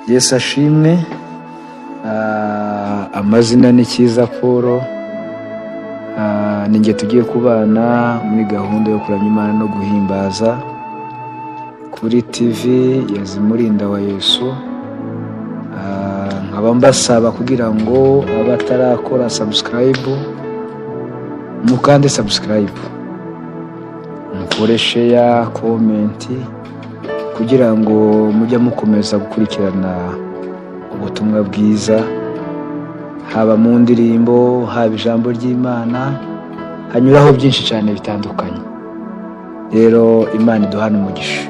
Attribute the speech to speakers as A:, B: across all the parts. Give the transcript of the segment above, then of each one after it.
A: Yesu ashimwe. Amazina ni Cyiza Paul. Ninjye tugiye kubana muri gahunda yo kuramya Imana no guhimbaza kuri TV ya Zimurinda wa Yesu. Nkaba mbasaba kugira ngo abatarakora subscribe mukande subscribe, mukore share, comment kugira ngo mujye mukomeza gukurikirana ubutumwa bwiza, haba mu ndirimbo, haba ijambo ry'Imana, hanyuraho byinshi cyane bitandukanye. Rero Imana iduhane umugisha.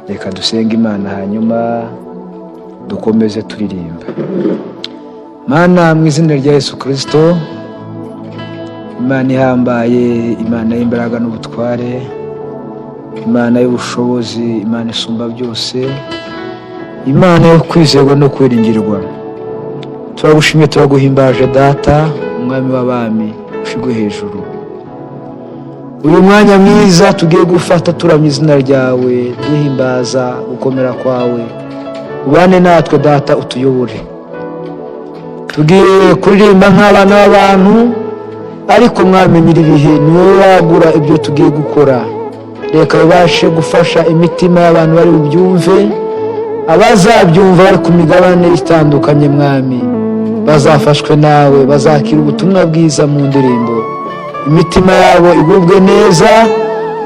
A: Reka dusenge Imana hanyuma dukomeze turirimba. Mana, mu izina rya Yesu Kristo, Imana ihambaye, Imana y'imbaraga n'ubutware, Imana y'ubushobozi, Imana isumba byose, Imana yo kwizerwa no kwiringirwa, turagushimye, turaguhimbaje Data, Umwami w'abami, ushigwe hejuru. Uyu mwanya mwiza tugiye gufata turamya izina ryawe, duhimbaza gukomera kwawe, ubane natwe Data, utuyobore. Tugiye kuririmba nk'abana b'abantu, ariko Mwami nyir'ibihe niwe wagura ibyo tugiye gukora. Reka bibashe gufasha imitima y'abantu bari bubyumve, abazabyumva bari ku migabane itandukanye Mwami, bazafashwe nawe, bazakira ubutumwa bwiza mu ndirimbo, imitima yabo igubwe neza,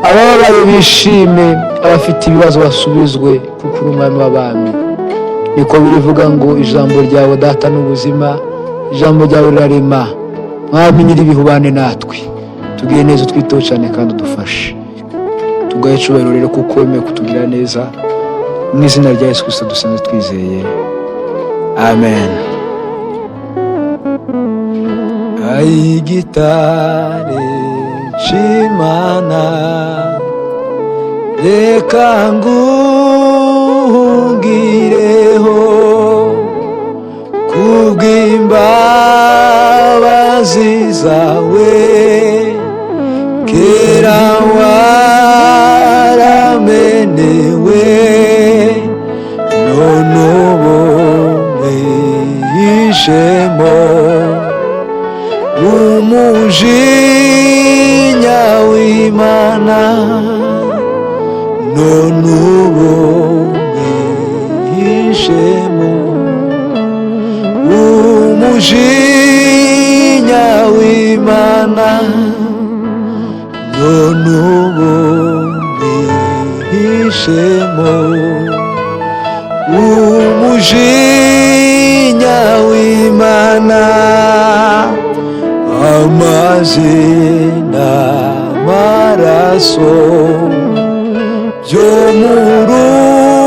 A: abababaye bishime, abafite ibibazo basubizwe, kuko uri Umwami w'abami. Niko birivuga ngo ijambo ryawe Data n'ubuzima, ijambo ryawe rirarema. Mwami nyir'ibihe ubane natwe, tugiye neza, utwiteho cyane kandi udufashe. Tugahe icyubahiro rero kuko wemeye kutugira neza. Mu izina rya Yesu Kristo dusenze twizeye, amen. Ay gitare c'Imana, reka nguhungireho kubw'imbabazi zawe, kera waramenewe, none ubu wihishemo umujinya w'Imana, none ubu wihishemo umujinya w'Imana, none ubu wihishemo umujinya w'Imana. Amazina maraso byo mu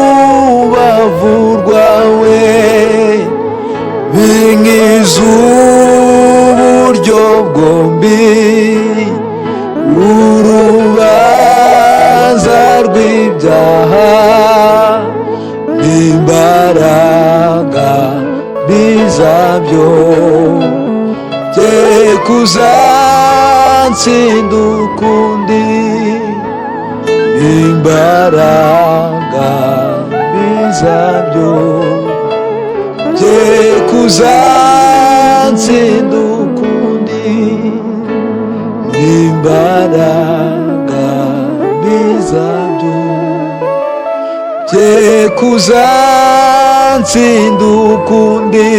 A: rubavu rwawe, binkiza uburyo bwombi, urubanza rw'ibyaha n'imbaraga bizabyo, kuzantsinda ukundi, n'imbaraga bizabyo, kuzantsinda ukundi, n'imbaraga bizabyo, kuzantsinda ukundi.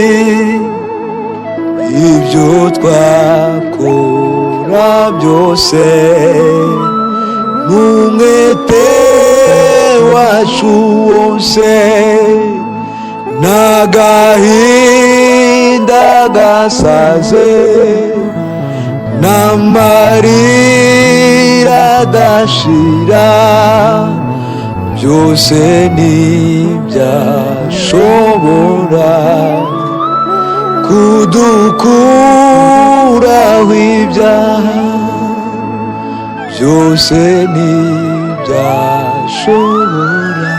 A: Ibyo twakora byose n'umwete wacu wose, n'agahinda gasaze, n'amarira adashira, byose ntibyashobora kudukuraho ibyaha, byose ntibyashobora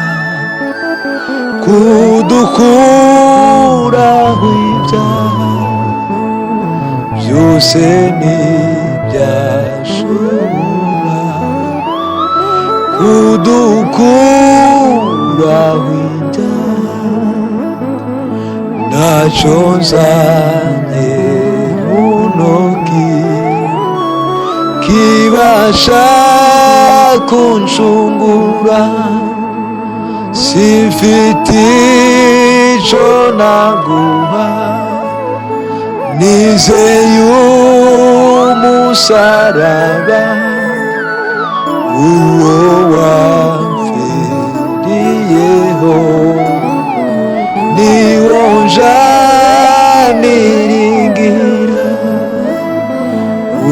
A: kudukuraho ibyaha, byose ntibyashobora kudukuraho ibyaha. ntacyo nzanye mu ntoki kibasha kunshungura, simfite icyo naguha, nizeye umusaraba uwo wamfiriyeho, niwo njaniringira,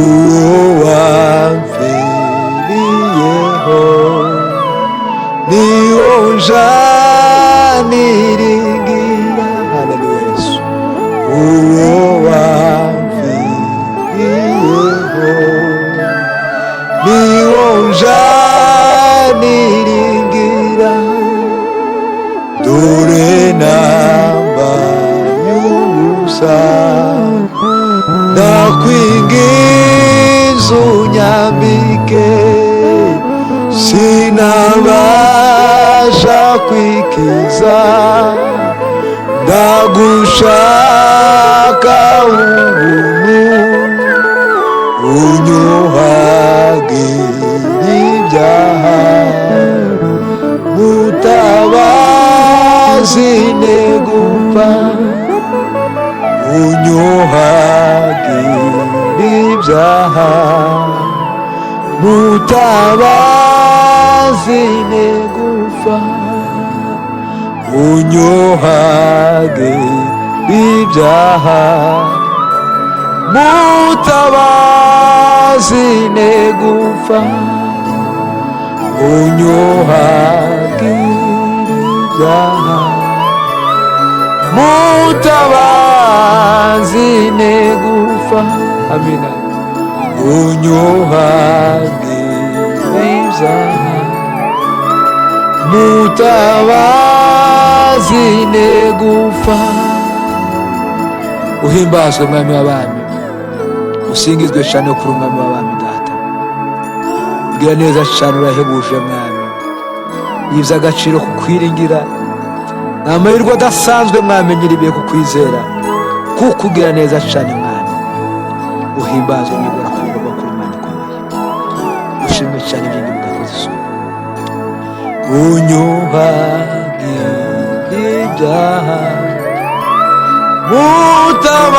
A: uwo wamfiriyeho, niwo njaniringira. Haleluya Yesu. Uwo wamfiriyeho, niwo njaniringira, dore nambaye ubusa, ndakwinginze unyambike, sinabasha kwikiza, ndagushaka ubuntu, unyuhagire ibyaha, mutabazi negupfa, unyuhagire ibyaha, mutabazi negupfa, unyuhagire ibyaha, mutabazi negupfa, unyuhagire ibyaha, mutabazi negupfa. Amina. Unyuhagire ibyaha, mutabazi negupfa. Uhimbazwe mwami w'abami, usingizwe cyane kuri umwami w'abami data, gira neza cyane, urahebuje mwami, yibye agaciro kukwiringira, ni amahirwe adasanzwe mwami nyiribiye kukwizera, kuko ugira neza cyane mwami. Uhimbazwe nibura kumva kuri Imana ikomeye, ushimwe cyane ibindi mudakoze isoni. Unyuhagire ibyaha,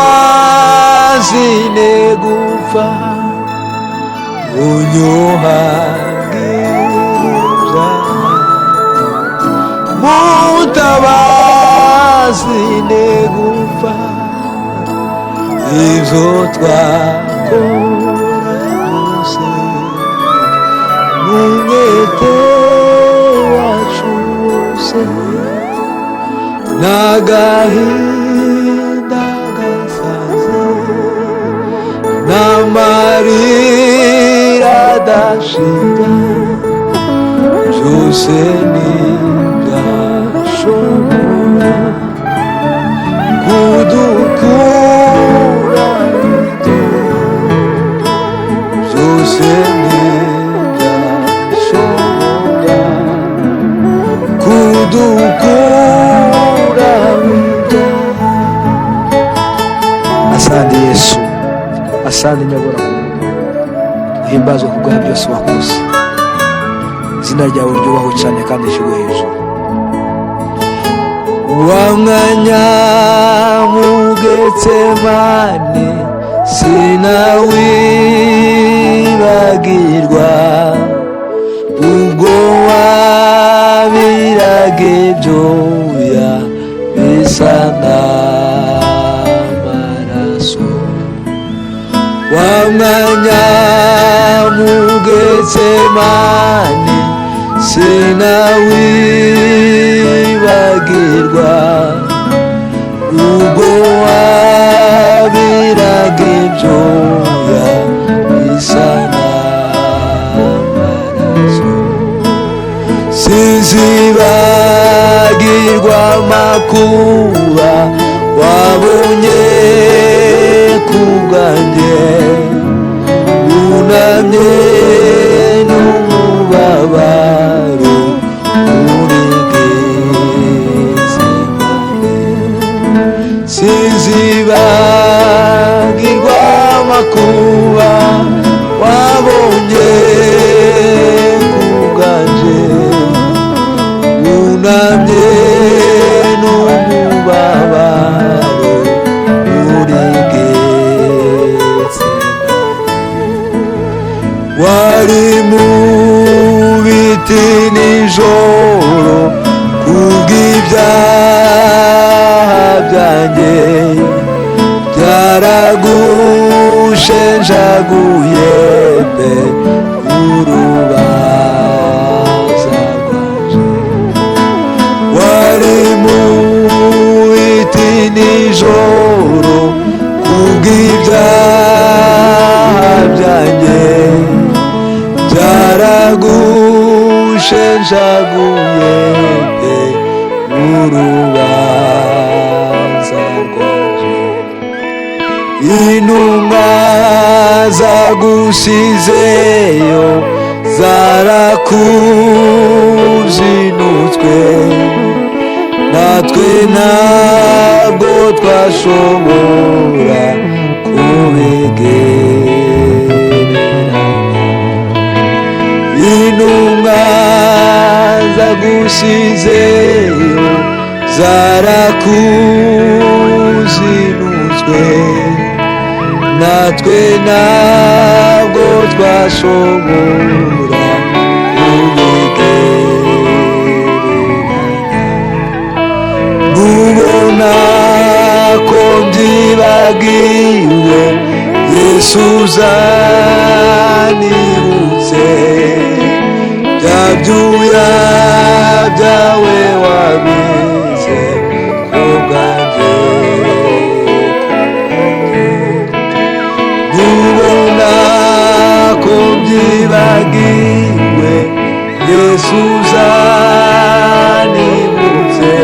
A: mutabazi negupfa, unyuhagire ibyaha, mutabazi negupfa, ibyo twakora byose n'umwete wacu wose, n'agahinda gasaze, n'amarira adashira, byose ntibyashobora kudukura ibyo, byose ntibyashobora kudukura ibyo. Asante Yesu, asante nyabura, uhimbazwe ku bwawe byose wakoze, izina ryawe ryubahwe cyane kandi rishyirwe hejuru. Wa mwanya mu Getsemane sinawibagirwa, ubwo wabiraga ibyuya bisa n'amaraso. Wa mwanya mu Getsemane sinawibagirwa, ubwo wabiraga ibyuya bisa n'amaraso. Sinzibagirwa amakuba wabonye ku bwanjye, wunamye n'umubabaro muri Getsemane. wunamye n'umubabaro uri Getsemani, wari mu biti nijoro kubw'ibyaha byanjye, byaragushenjaguye pe urubanza rwanje, wari mu biti nijoro kubw'ibyaha byanjye, byaragushenjaguye pe urubanza rwanje. Intumwa zagusizeyo zarakuzinutswe, natwe ntabwo twashobora kubegeranya. Intumwa zagusizeyo zarakuzinutswe, natwe ntabwo twashobora kubegeranya. Nubona ko mbyibagiwe, Yesu uzanibutse bya byuya byawe wabize ku bwanjye. Nubona ko mbyibagiwe, Yesu uzanibutse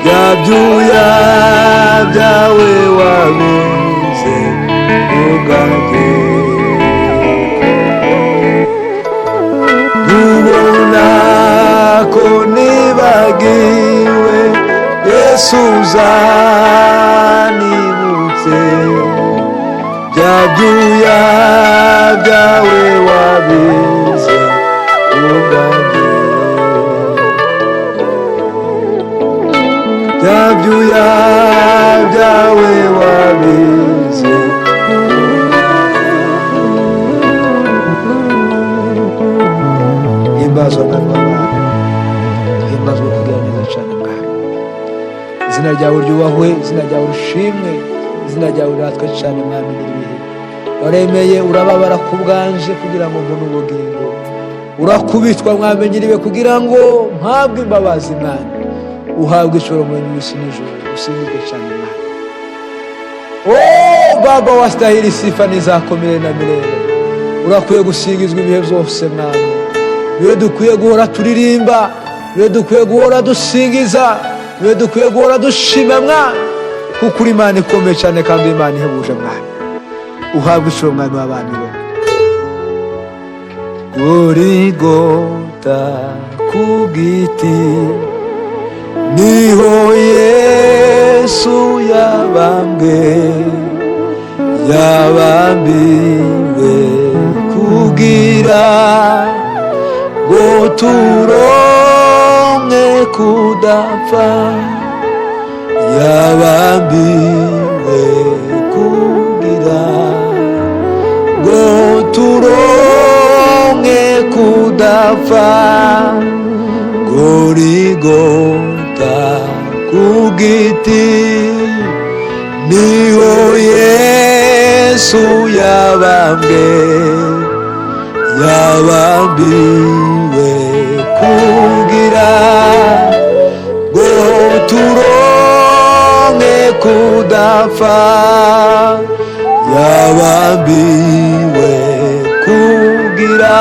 A: bya byuya byawe wabize ku bwanjye. Nubona ko nibagiwe, Yesu uzanibutse bya byuya byawe wabize ku bwanjye, bya byuya byawe wabize. Himbazwa mwami w'abami, himbazwa kugira neza cyane mwami. Izina ryawe ryubahwe, izina ryawe rishimwe, izina ryawe riratwe cyane mwami n'ibihe. Waremeye urababara ku bwanje kugira ngo mbone ubugingo, urakubitwa mwami nyiriwe kugira ngo mpabwe imbabazi mwami. Uhabwe icoro mwami w'isi n'ijoro, usingizwe cyane mwami. Oh Baba, wastahili sifa nizakomere na milele. Urakwiye gusingizwa ibihe byose mwami. Niwe dukwiye guhora turirimba, niwe dukwiye guhora dusingiza, niwe dukwiye guhora dushima mwami, kuko uri Imana ikomeye cyane kandi Imana ihebuje mwami. Uhabwe icoro mwami w'abami we. Gorigota ku giti niho Yesu yabambwe, yabambiwe kugira ngo turonke kudapfa, yabambiwe kugira ngo turonke kudapfa. Gorigota ku giti niho Yesu yabambwe, yabambiwe kugira ngo turonke kudapfa, yabambiwe kugira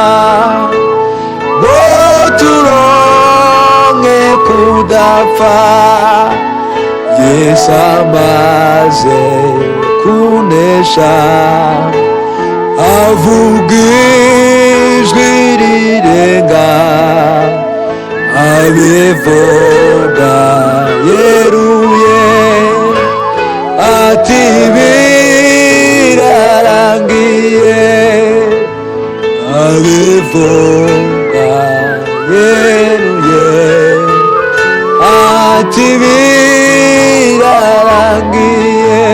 A: ngo turonke kudapfa. Yesu amaze kunesha, avuga ijwi rirenga, abivuga yeruye ati birarangiye, abivuga yeruye
B: ati birarangiye,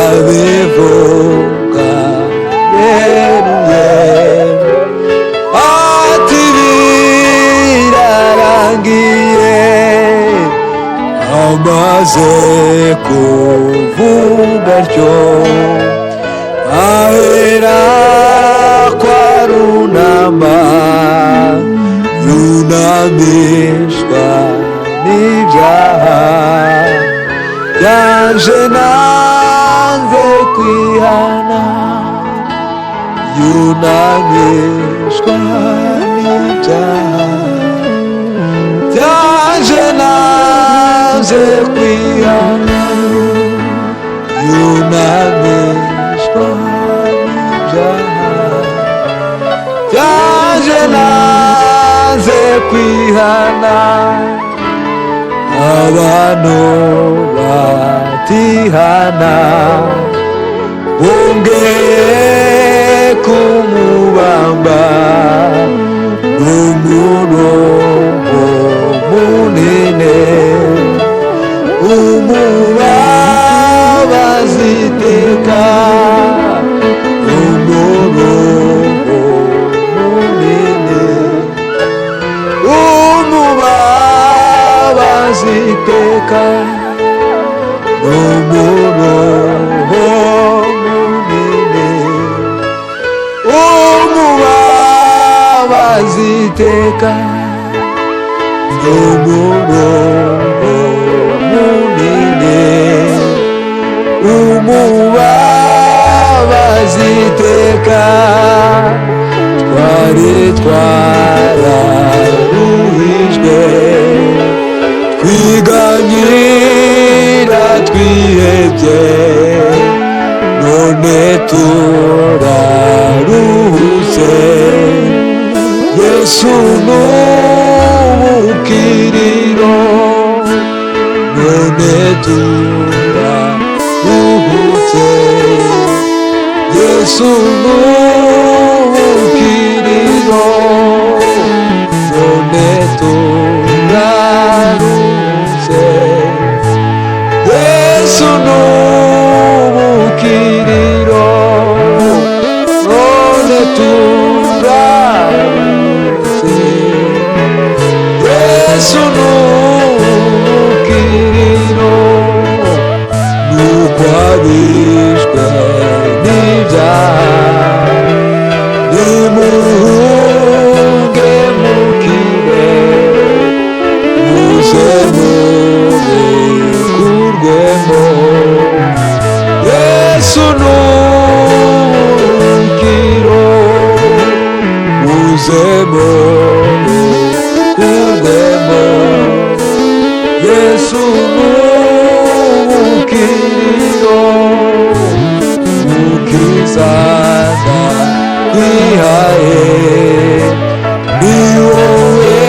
B: abivuga yeruye, ati birarangiye, amaze kuvuga atyo, ahera kwa runama, yunamishwa n'ibyaha byanje nanze kwihana, yunamishwa n'ibyaha byanje nanze kwihana, yunamishwa n'ibyaha byanje nanze kwihana. Abantu batihana bongeye kumubamba n'umurongo munini, umubabaza iteka, umurongo munini, umubabaza iteka, n'umurongo munini, umubabaza iteka, n'umurongo munini, umubabaza iteka. Twari twararuhijwe, twiganyira twihebye, none turaruhutse. Yesu n'umukiriro, none turaruhutse. Yesu n'umukiriro, none turaruhutse. Yesu n'umukiriro, none turaruhutse. Yesu n'umukiriro, nuko abishwe n'ibyaha, nimuhunge mukire, muze murekurwemo. Yesu n'umukiro, muze murekurwemo. Yesu n'umukiro, mukizana kwihaye, ni wowe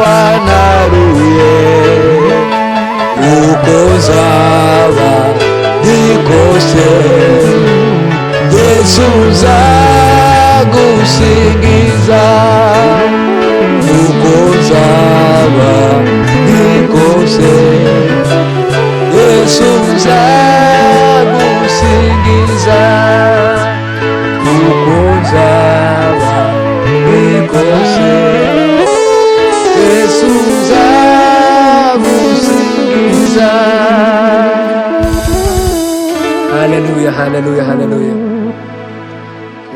B: wanaruye, uko zaba nikose. Yesu nzagusingiza, uko zaba nikose. Yesu nzagusingiza, uko zaba nikose. Yesu nzagusingiza. Haleluya, haleluya, haleluya.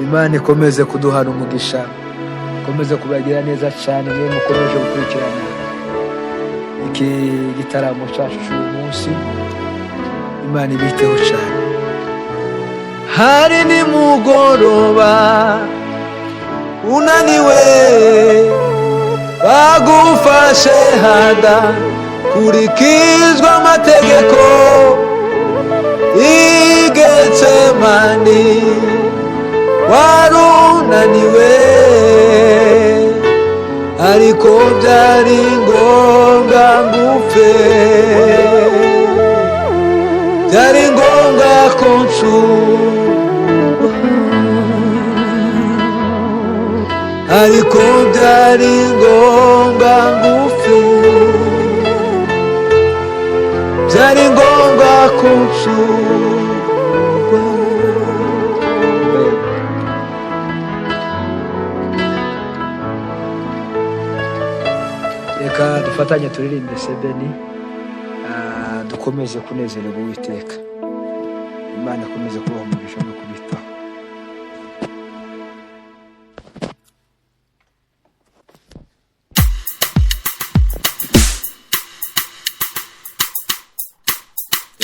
B: Imana ikomeze kuduhana umugisha, ikomeze kubagira neza cyane mwe mukomeje gukurikirana iki gitaramo cyacu cy'uyu munsi. Imana ibiteho cyane. Hari nimugoroba unaniwe, bagufashe hada kurikizwa amategeko i Getsemani, warunaniwe, ariko byari ngombwa ngupfe, byari ngombwa ko ncurwa, ariko byari ngombwa ngupfe. konsurwa.
A: reka dufatanye turirimbe sebeni, dukomeze kunezererwa Uwiteka. Imana ikomeze kubaha umugisha no kubitaho.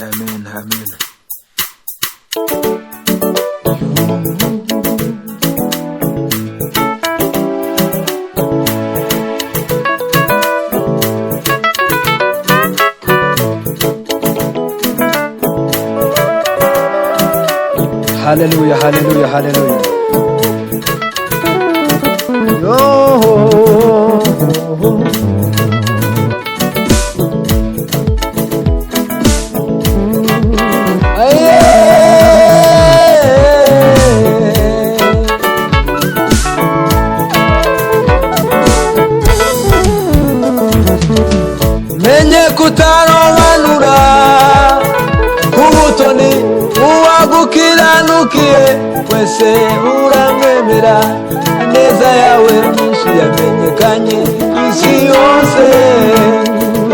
A: Amen, amen. Hallelujah, hallelujah, hallelujah. Yo.
B: Menye kutarobanura kubutoni uwagukiranukiye wese uramwemera, ineza yawe nyinshi yamenyekanye isi yose,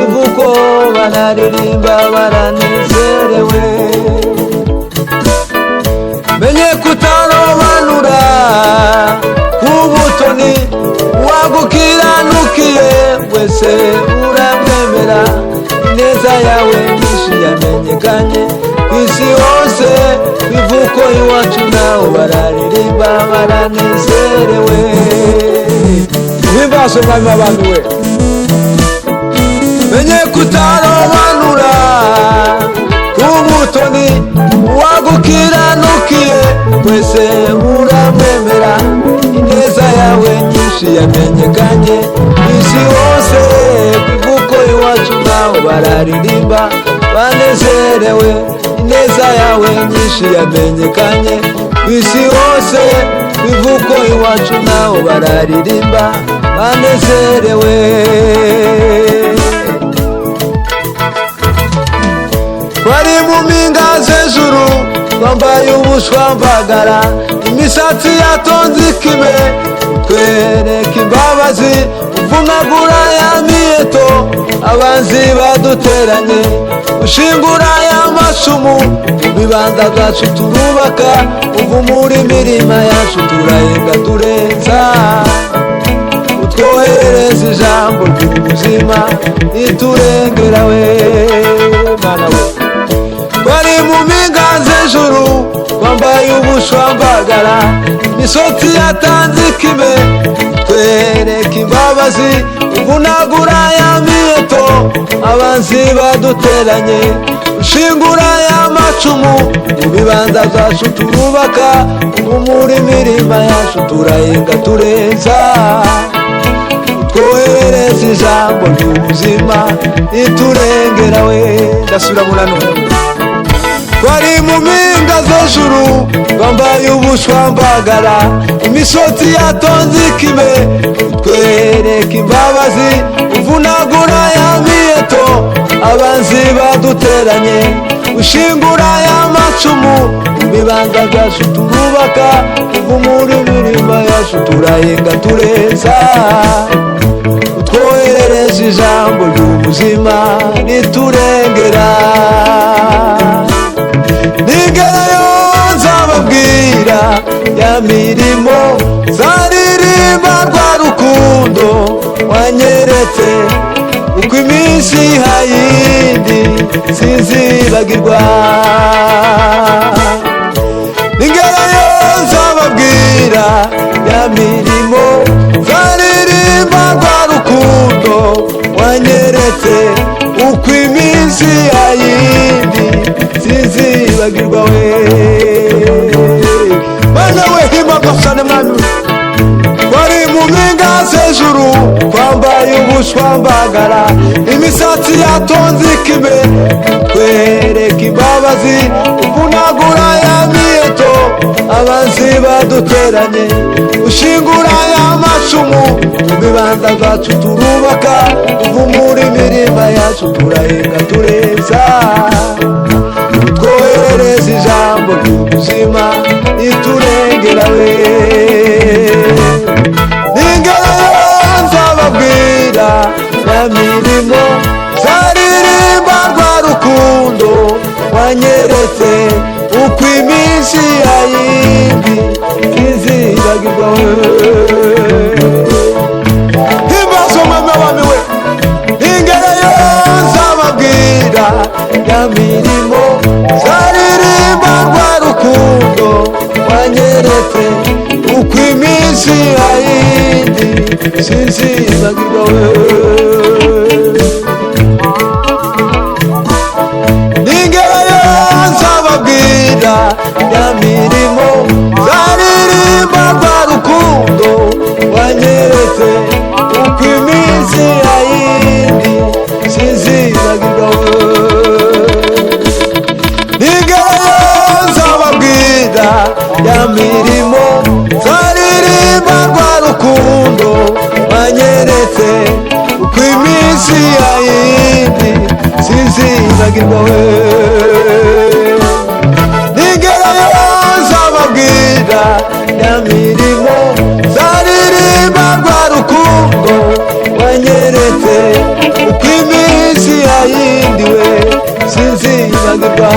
B: ivuko banaririmba baranezerewe. Menye kutarobanura kubutoni uwagukiranukiye wese uramwemera, ineza yawe nyinshi yamenyekanye isi hose, ivuko iwacu naho bararirimba baranezerewe.
A: Uhimbaze umwami w'abantu we.
B: Menye kutarobanura kubutoni uwagukiranukiye wese uramwemera, ineza yawe nyinshi yamenyekanye isi hose, ivuko iwacu naho bararirimba banezerewe. Ineza yawe nyinshi yamenyekanye isi hose, ivuko iwacu naho bararirimba banezerewe. Bari mu mpinga z'ejuru bambaye ubushwambagara, imisatsi yatonze ikime, twereka imbabazi uvunagura ya miheto abanzi baduteranye, ushingura ya macumu ibibanza byacu turubaka, uvumura imirima yacu turahinga turenza, utwoherereza ijambo ry'ubuzima riturengera we Mana we. Bari mu mpinga z'ejuru bambaye ubushwambagara, imisotsi yatanze ikime, twereka imbabazi uvunagura ya miheto abanzi baduteranye, ushingura ya macumu ibibanza byacu turubaka, uvumura imirima yacu turahinga turenza, utwoherereza ijambo ry'ubuzima riturengera we.
A: Ndasubira mu nanone.
B: Bari mu mpinga z'ejuru bambaye ubushwambagara, imisotsi yatonze ikime, twereka imbabazi uvunagura ya miheto abanzi baduteranye, ushingura ya macumu ibibanza byacu turubaka, uvumura imirima yacu turahinga tureza, utwoherereza ijambo ry'ubuzima riturengera. Nigerayo nzababwira ya mirimo zaririmba rwa rukundo wanyeretse, uko iminsi hayindi sinzibagirwa. Nigerayo nzababwira ya mirimo zaririmba rwa rukundo wanyeretse, uko iminsi hayindi sinzibagirwa we Mana we. Himbagosane mwami. Bari mu mpinga z'ejuru twambaye ubushwambagara, imisatsi yatonze ikime, twereka imbabazi uvunagura ya miheto abanzi baduteranye, ushingura ya macumu ibibanza byacu turubaka, uvumura imirima yacu turahinga tureza, ijambo ry'ubuzima riturengera we. N'ingero nzababwira ya mirimo zaririmba rwa rukundo wanyeretse uko iminsi yayindi izibagirwa we. Himbaza umwami wami we. Ingero nzababwira ya mirimo zaririmba rwa rukundo wanyeretse uko iminsi yayindi sinzibagirwa we. N'ingero nzababwira ya mirimo zaririmba rwa rukundo wanyeretse uko iminsi yayindi sinzibagirwa we. N'ingero nzababwira ya mirimo zaririmba rwa rukundo wanyeretse uko iminsi yayindi sinzibagirwa we. N'ingero nzababwira ya mirimo zaririmba rwa rukundo wanyeretse uko iminsi yayindi we sinzibagirwa.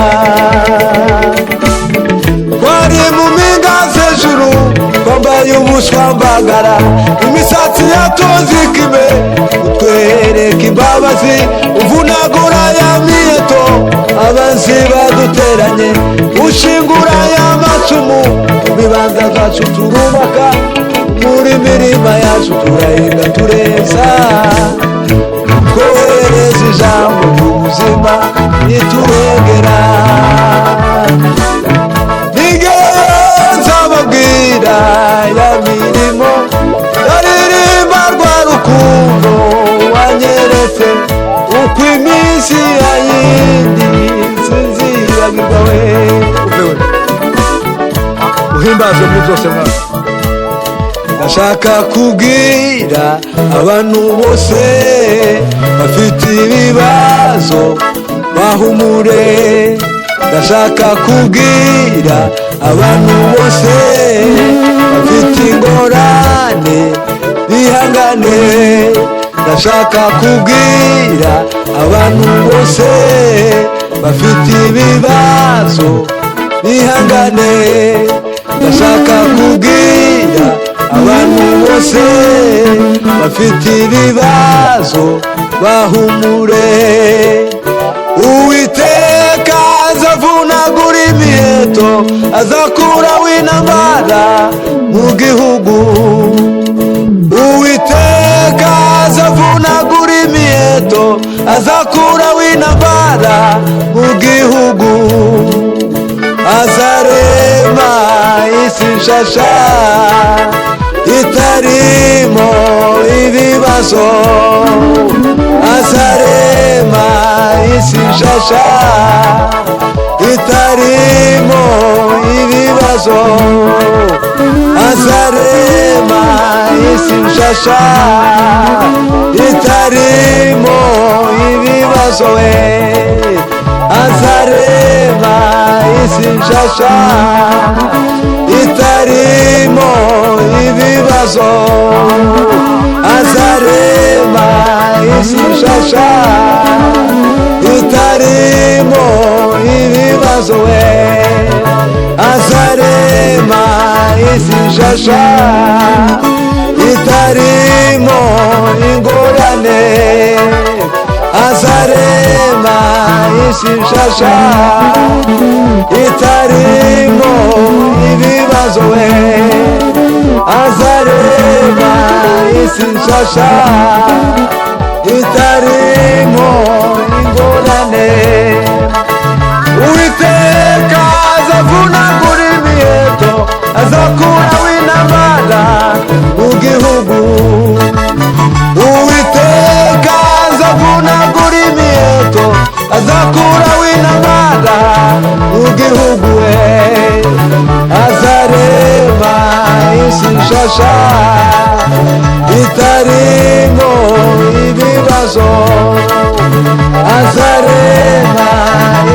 B: Twari mu mpinga z'ejuru twambaye ubushwambagara, imisatsi yatonze ikime utwereka imbabazi, uvunagura ya miheto abanzi baduteranye, ushingura y'amacumu mu bibanza zacu turubaka, muri mirima yacu turahinga tureza, twohereza ijambo ry'ubuzima riturengera. N'ingero nzababwira ya mirimo zaririmba rwa rukundo wanyeretse uko iminsi yayindi sinzibagirwa we. Uhimbaze muri byose mwana. Ndashaka kubwira abantu bose bafite ibibazo bahumure. Ndashaka kubwira abantu bose bafite ingorane bihangane. Ndashaka kubwira abantu bose bafite ibibazo bihangane. Ndashaka kubwira abantu bose bafite ibibazo bahumure. Uwiteka azavunagura imiheto, azakuraho intambara mu gihugu. Uwiteka azavunagura imiheto, azakuraho intambara mu gihugu. Azarema isi nshasha itarimo ibibazo. Azarema isi nshasha itarimo ibibazo. Azarema isi nshasha itarimo ibibazo we. Azarema isi nshasha itarimo ibibazo. Azarema isi nshasha itarimo ibibazo we. Azarema isi nshasha itarimo ingorane. Azarema isi nshasha itarimo ibibazo we. Azarema isi nshasha itarimo ingorane. Uwiteka azavunagura imiheto, azakuraho intambara mu gihugu. Uwiteka azavunagura imiheto, azakuraho intambara mu gihugu we. Azarema isi nshasha itarimo ibibazo. Azarema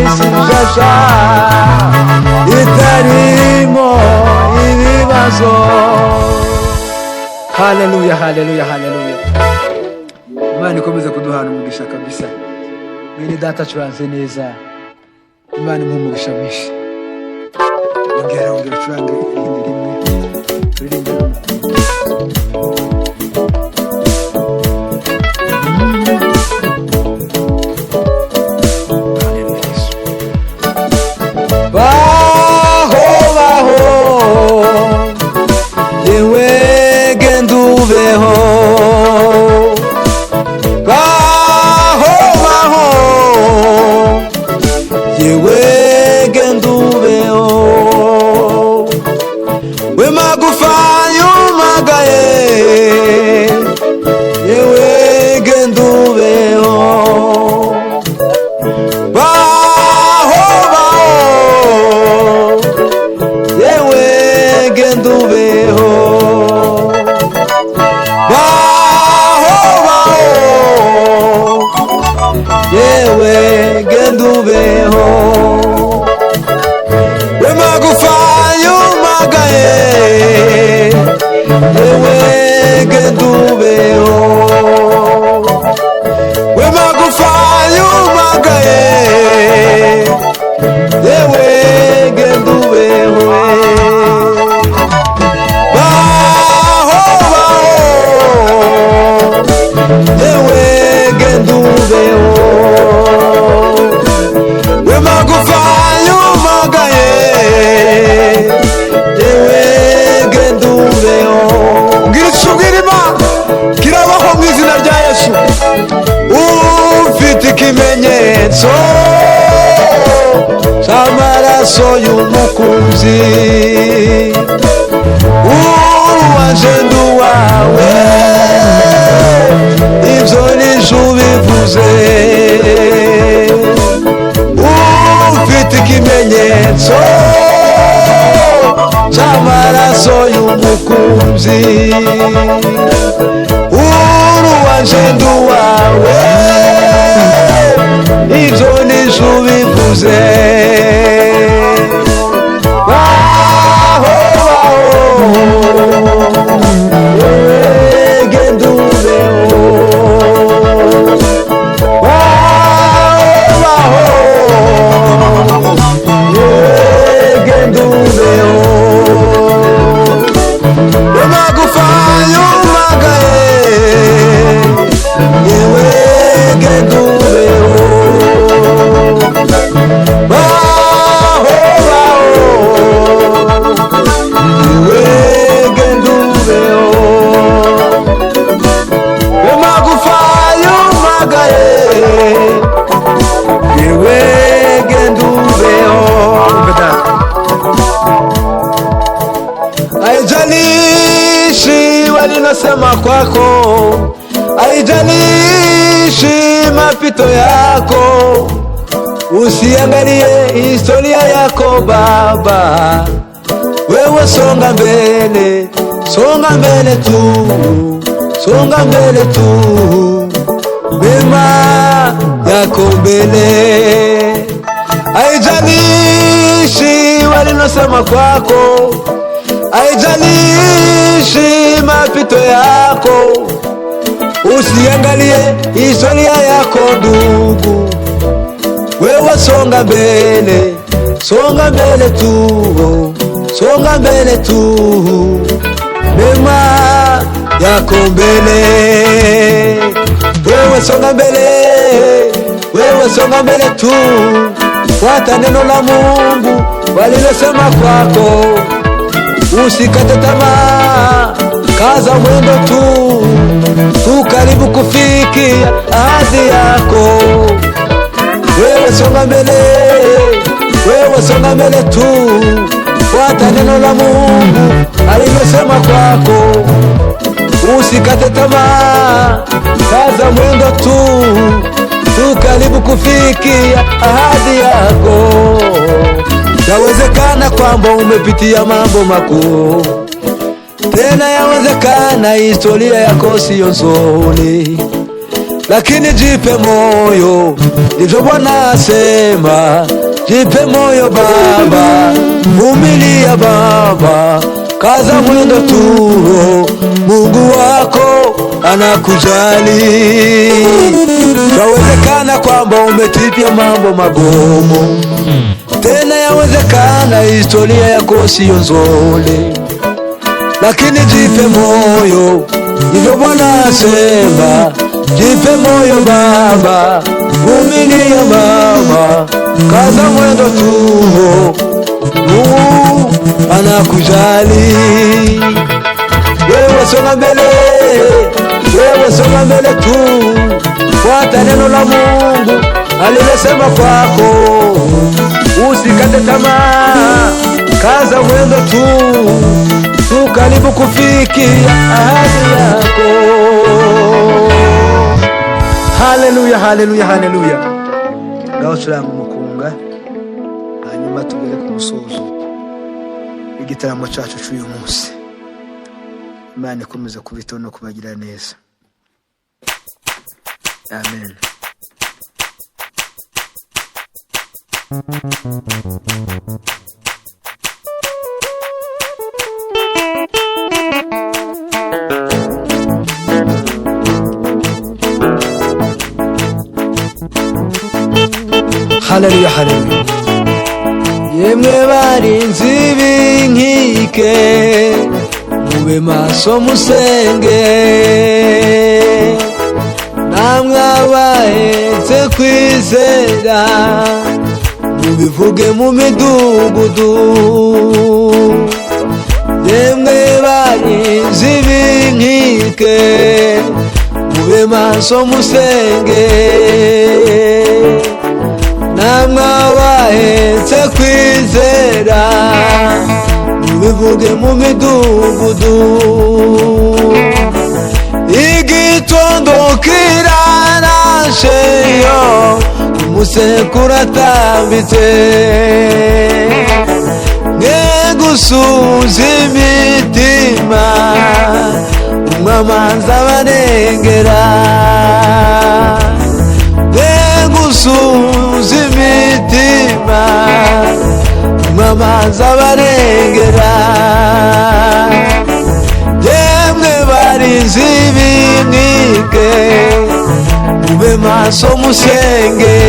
B: isi nshasha ishusha itarimo ibibazo.
A: Haleluya, haleluya, haleluya. Imana ikomeze kuduhana umugisha kabisa. Mwene data curanze neza. Imana imuhe umugisha mwinshi. Ongera ucurange irindi rimwe. Turirimbe
B: baho baho yewe genda ubeho, baho baho yewe genda ubeho, we magufa yumagaye yewe genda ubeho, baho baho yewe genda ubeho, baho baho yewe genda ubeho, we magufa yumagaye yewe genda ubeho, we magufa yumagaye yewe genda ubeho, baho baho yewe genda ubeho, we magufa yumagaye yewe genda ubeho. Ubwira icyo ubwira Imana kirabaho mu izina rya Yesu. Ufite ikimenyetso cy'amaraso y'umukunzi, uwanje nduwawe, ibyo nijye ubivuze. Ufite ikimenyetso cy'amaraso y'umukunzi, uwanje nduwawe, ibyo nijye ubivuze. Baho baho genda ubeho, baho baho genda ubeho, we magufa yumagaye yewe genda ubeho, baho baho yewe genda ubeho, we magufa yumagaye yewe genda ubeho. Haijalishi walilosema kwako, haijalishi mapito yako, usiangalie historia yako baba, wewe songa mbele, songa mbele tu, songa mbele tu, mema yako mbele. Haijalishi walilosema kwako, haijalishi mapito yako, usiangalie historia yako ndugu, wewe songa mbele, songa mbele tu, songa mbele tu, mema yako mbele. Wewe songa mbele, wewe songa mbele tu, fuata neno la Mungu walilosema kwako, usikate tamaa, kaza mwendo tu, tu karibu kufikia ahadi yako. Wewe songa mbele, wewe songa mbele tu, fuata neno la Mungu alilosema kwako, usikate tamaa, kaza mwendo tu, tu karibu kufikia ahadi yako. Yawezekana kwamba umepitia mambo makuu, tena yawezekana historia yako siyo nzuri, lakini jipe moyo, ndivyo Bwana asema, jipe moyo Baba, vumilia Baba, kaza mwendo tu, Mungu wako anakujali. Yawezekana kwamba umetipia mambo magumu, tena yawezekana historia yako siyo nzuri, lakini jipe moyo, ndivyo Bwana asema. Jipe moyo Baba, vumilia Baba, kaza mwendo tu, Mungu anakujali. Wewe songa mbele, wewe songa mbele tu, fuata neno la Mungu alilosema kwako, usikate tamaa, kaza mwendo tu karibu kufikia ahadi yako. Haleluya, haleluya, haleluya. Ngaho turanga umukunga, hanyuma tugere ku musozo igitaramo cyacu cy'uyu munsi. Imana ikomeze kubitaho no kubagira neza. Amen. Haleluya, haleluya. Yemwe barinzi b'inkike, mube maso musenge, namwe abahetse kwizera, mubivuge mu midugudu. Yemwe barinzi b'inkike, mube maso musenge, namwe abahetse kwizera, mubivuge mu midugudu. Igitondo kirarashe yo, umusekuru atambitse, mwe gusuza imitima, umwamanza barengera, mwe gusuza imitima, umwamanza barengera. Yemwe barinzi b'inkike, mube maso musenge,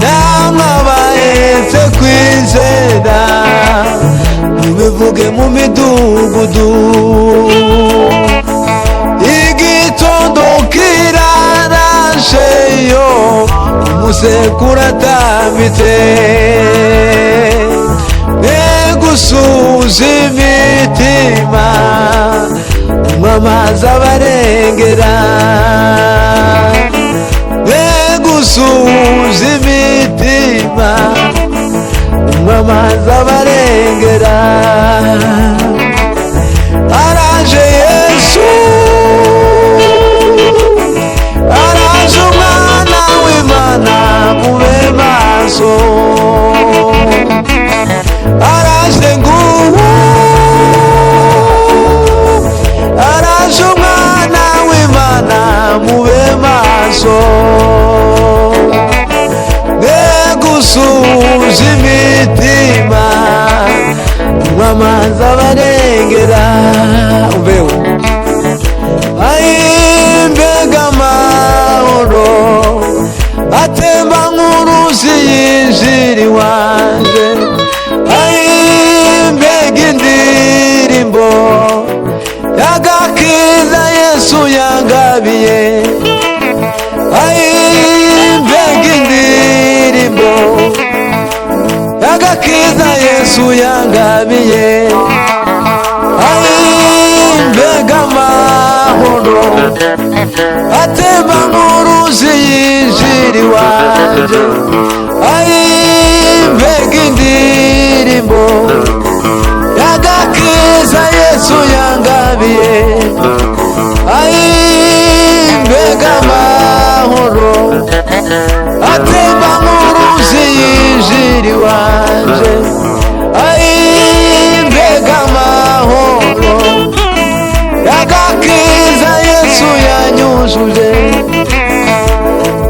B: namwe abahetse kwizera, mubivuge mu midugudu. Igitondo kirarashe yo, umusekuru atambitse, mwe gusuza imitima, umwamanza barengera, mwe gusuza imitima, umwamanza barengera. Araje Yesu, araje umwana w'Imana, mube maso. Araje nguwo, araje umwana w'Imana, mube maso. Mwe gusuza imitima, umwamanza barengera. Ubeho mbega amahoro atemba nk'uruzi yinjira iwanje, mbega indirimbo y'agakiza Yesu yangabiye, mbega indirimbo y'agakiza Yesu yangabiye, mbega amahoro atemba nk'uruzi yinjira iwanje, mbega indirimbo y'agakiza Yesu yangabiye, mbega amahoro atemba nk'uruzi yinjira iwanje, mbega amahoro y'agakiza Yesu yanyujuje.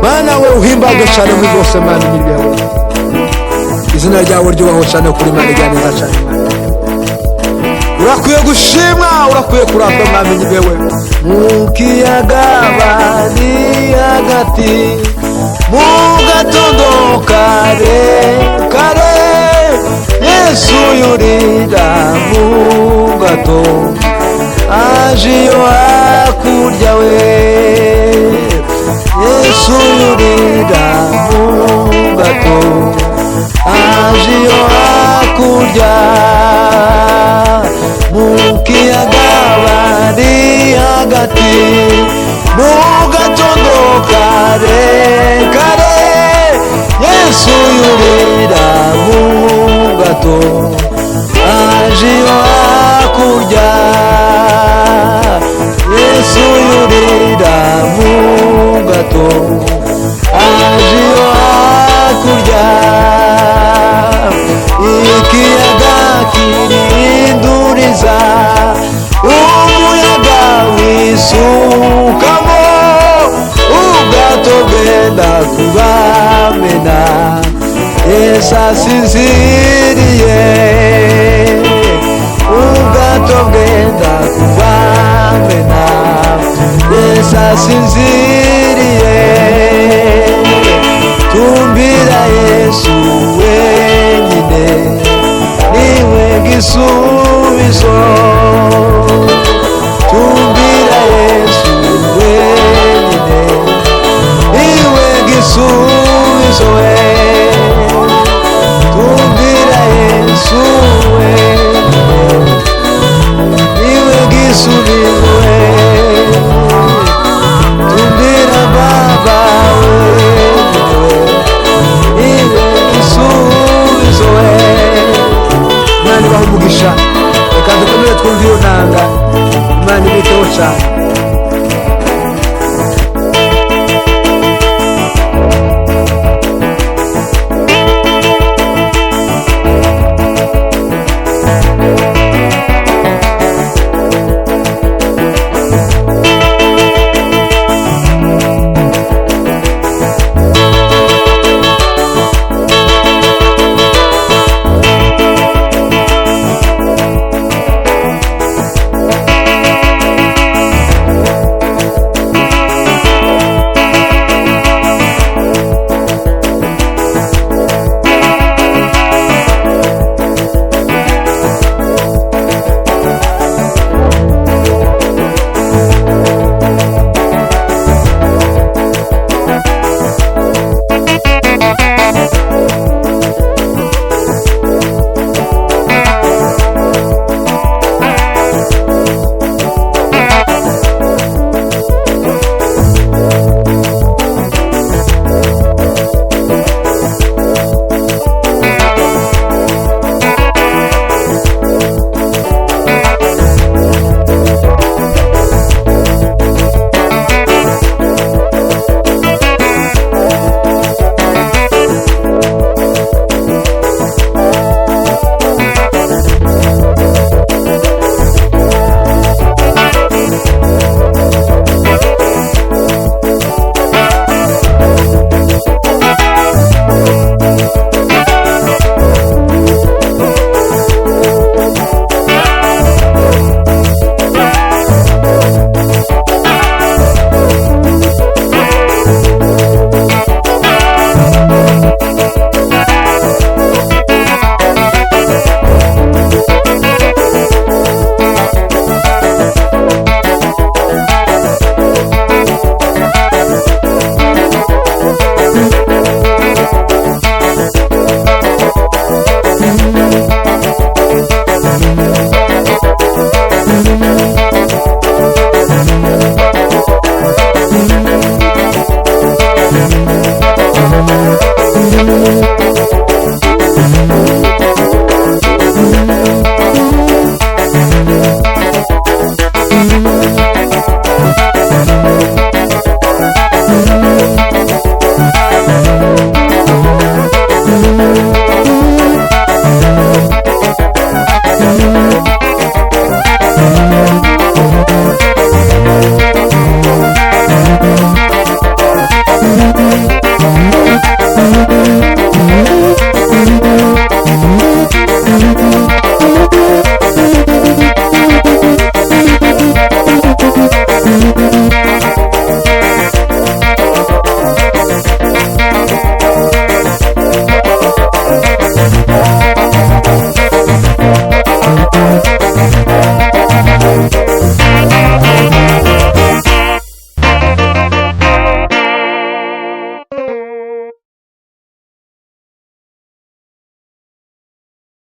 B: Mana we uhimba
A: himbazwe cyane muri bose mana imiryawe izina ryawe ryubaho cyane kuri mana ijya neza cyane urakwiye gushimwa urakwiye kuratwa mwami nyibewe mu kiyaga bari hagati mu gatondo kare kare Yesu yurira mu gato aje iyo hakurya we Yesu yurira mu gato aje iyo hakurya mu kiyaga bari hagati mu gatondo kare kare Yesu yurira mu gato aje iyo hakurya Yesu yurira mu gato aje iyo hakurya ikiyaga kirinduriza umuyaga wisukamo ubwato bwenda kubamena Yesu asinziriye ubwato bwenda kubamena Yesu asinziriye tumbira Yesu wenyine niwe gisubizo tumbira Yesu